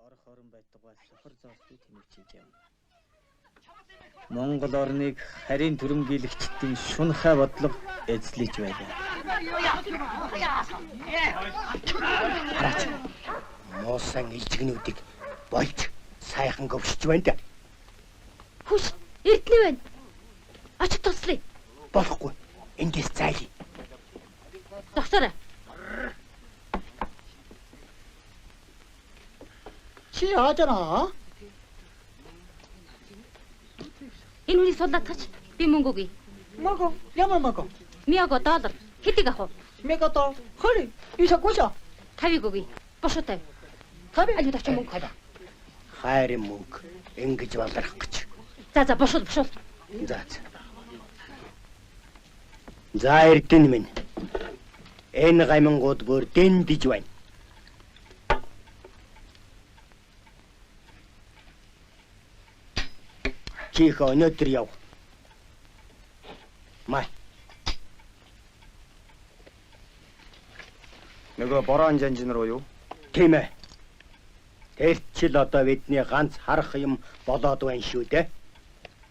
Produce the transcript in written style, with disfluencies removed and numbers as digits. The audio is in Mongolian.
орох орон байтугай сохор зоолтыг тэмүүлж юм. Монгол орныг харийн түрэмгийлэгчдийн шунхай бодлого эзлэж байлаа. Хараач. Муусан илжигнүүдийг болж сайхан гөвшиж байна да. Хүч эрдэнэ байна. Очих туслая. Болохгүй. Эндээс зайлий. Зогсоорой. Чи яажана? Энэ хүнийг суулгаад тач. Би мөнгө өгье. Мого, ямар мого? $1000 доллар. Хэдийг авах вэ? Мегато. Холи. Ишакуша. 50-ыг өгье. Бошоо 50. Таби Аюу тавч мөнгө. Хайрын мөнгө ингэж баларах гэж. За бошоо. За. За эрдэнэ минь. Энэ гаймангууд бүр дэндэж байна. Чих өнөөдөр яв. Май. Нөгөө бороо жанжин руу юу? Тийм ээ. Тэр чил одоо бидний ганц харах юм болоод байна шүү дээ.